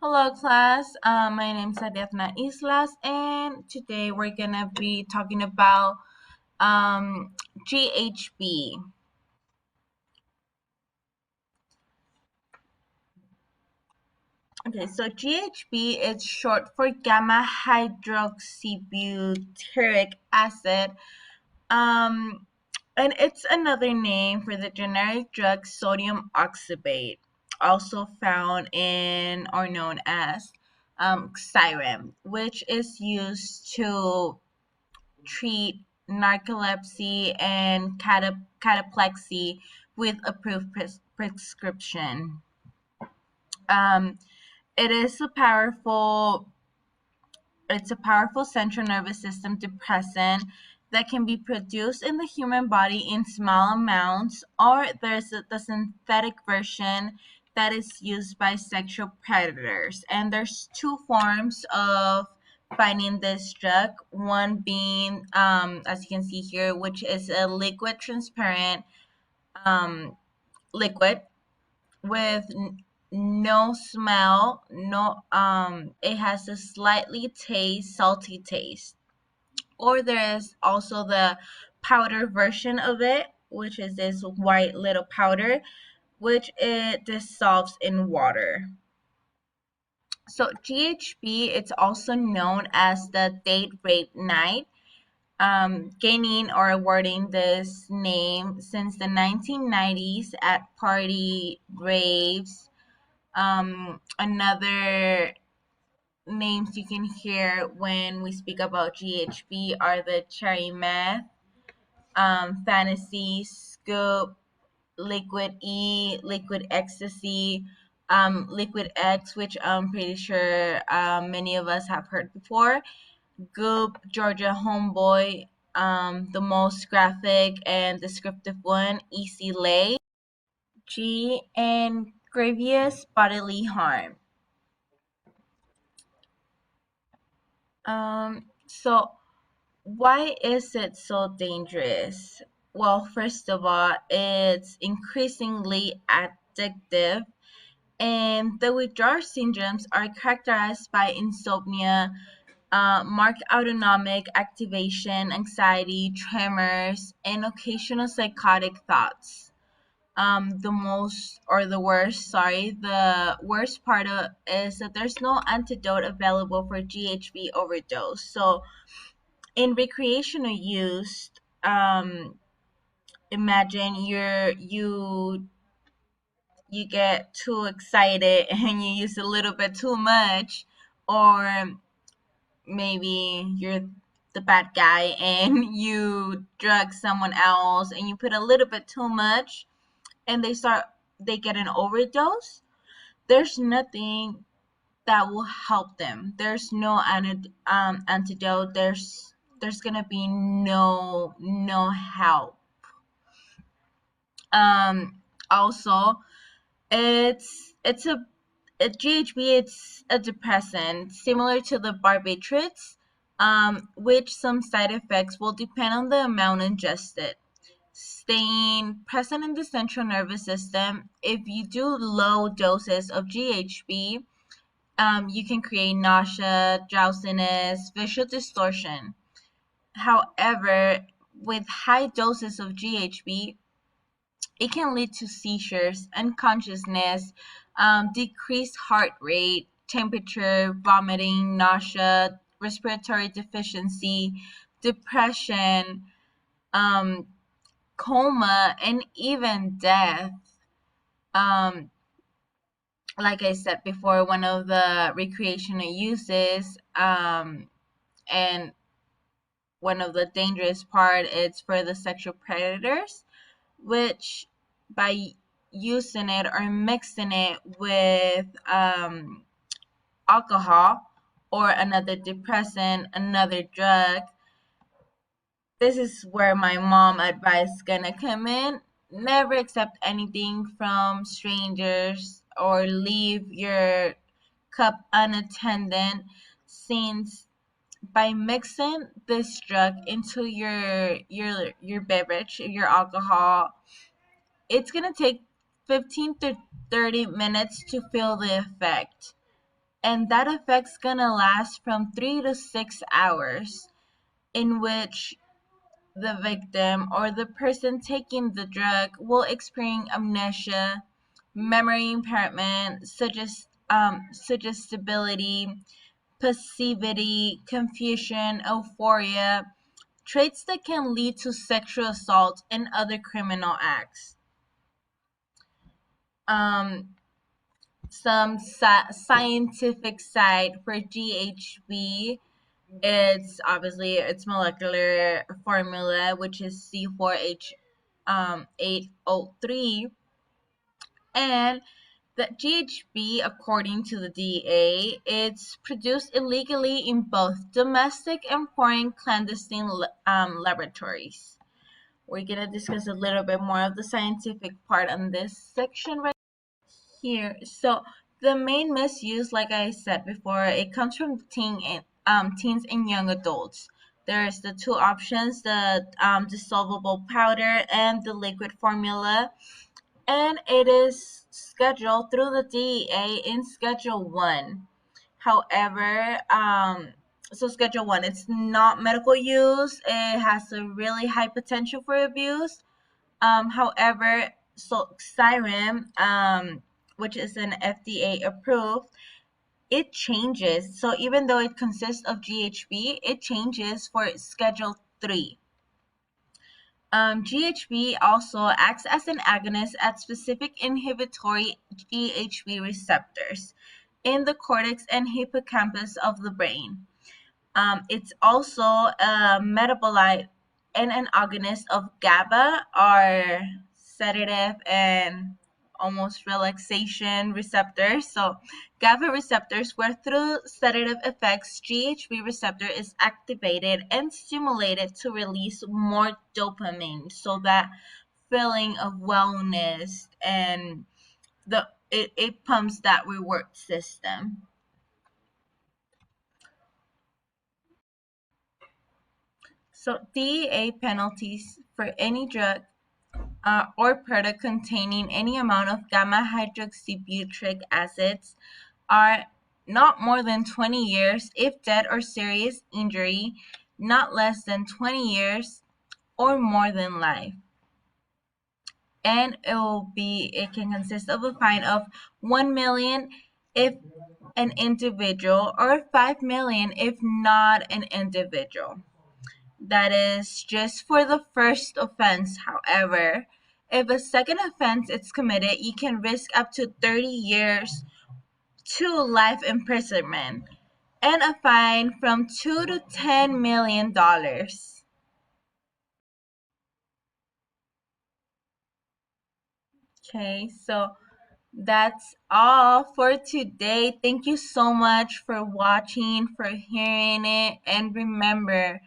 Hello, class. My name is Ariadna Islas, and today we're gonna be talking about um, GHB. Okay, so GHB is short for gamma hydroxybutyric acid, um, and it's another name for the generic drug sodium oxybate, also found in or known as Xyrem, which is used to treat narcolepsy and cataplexy with approved prescription. Um, it is a powerful it's a powerful central nervous system depressant that can be produced in the human body in small amounts, or there's the synthetic version that is used by sexual predators. And there's two forms of finding this drug. One being, as you can see here, which is a liquid transparent um, liquid with no smell, no it has a slightly salty taste. Or there is also the powder version of it, which is this white little powder, which it dissolves in water. So GHB, it's also known as the date rape night, gaining or awarding this name since the 1990s at party raves. Another names you can hear when we speak about GHB are the cherry meth, fantasy, scoop, liquid E, liquid ecstasy, liquid X, which I'm pretty sure many of us have heard before, goop, Georgia homeboy, the most graphic and descriptive one, easy lay, G, and grievous bodily harm. So why is it so dangerous? Well, first of all, it's increasingly addictive, and the withdrawal syndromes are characterized by insomnia, marked autonomic activation, anxiety, tremors, and occasional psychotic thoughts. The worst part of is that there's no antidote available for GHB overdose. So in recreational use, imagine you get too excited and you use a little bit too much, or maybe you're the bad guy and you drug someone else and you put a little bit too much and they get an overdose. There's nothing that will help them. There's no antidote. There's gonna be no help. Also, it's a GHB. It's a depressant similar to the barbiturates, which some side effects will depend on the amount ingested. Staying present in the central nervous system, if you do low doses of GHB, you can create nausea, drowsiness, visual distortion. However, with high doses of GHB, it can lead to seizures, unconsciousness, decreased heart rate, temperature, vomiting, nausea, respiratory deficiency, depression, um, coma, and even death. Um, like I said before, one of the recreational uses, and one of the dangerous part is for the sexual predators, which by using it or mixing it with alcohol or another depressant, another drug, this is where my mom advice is gonna come in. Never accept anything from strangers or leave your cup unattended, since by mixing this drug into your beverage, your alcohol, it's gonna take 15 to 30 minutes to feel the effect. and that effect's gonna last from 3 to 6 hours, in which the victim or the person taking the drug will experience amnesia, memory impairment, suggestibility, passivity, confusion, euphoria, traits that can lead to sexual assault and other criminal acts. Um, some scientific side for GHB, it's obviously its molecular formula, which is C4H 803, and the GHB, according to the DEA, it's produced illegally in both domestic and foreign clandestine laboratories. We're gonna discuss a little bit more of the scientific part on this section right here. So the main misuse, like I said before, it comes from teens and young adults. There's the two options: the dissolvable powder and the liquid formula, and it is scheduled through the DEA in Schedule 1. However, so Schedule 1, it's not medical use. It has a really high potential for abuse. However, so Xyrem, which is an FDA approved, it changes. So even though it consists of GHB, it changes for Schedule 3. GHB also acts as an agonist at specific inhibitory GHB receptors in the cortex and hippocampus of the brain. It's also a metabolite and an agonist of GABA, or sedative and almost relaxation receptors. So GABA receptors, where through sedative effects, GHB receptor is activated and stimulated to release more dopamine. So that feeling of wellness, and it pumps that reward system. So DEA penalties for any drug or product containing any amount of gamma hydroxybutyric acids are not more than 20 years if death or serious injury, not less than 20 years, or more than life. And it can consist of a fine of 1 million if an individual, or 5 million if not an individual. That is just for the first offense. However, if a second offense is committed, you can risk up to 30 years to life imprisonment and a fine from $2 to $10 million. Okay, so that's all for today. Thank you so much for watching, for hearing it, and remember,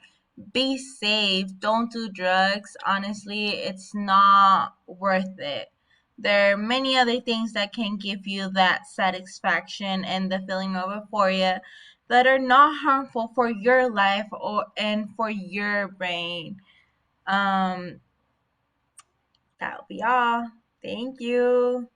be safe. Don't do drugs. Honestly, it's not worth it. There are many other things that can give you that satisfaction and the feeling of euphoria that are not harmful for your life or and for your brain. Um, that'll be all. Thank you.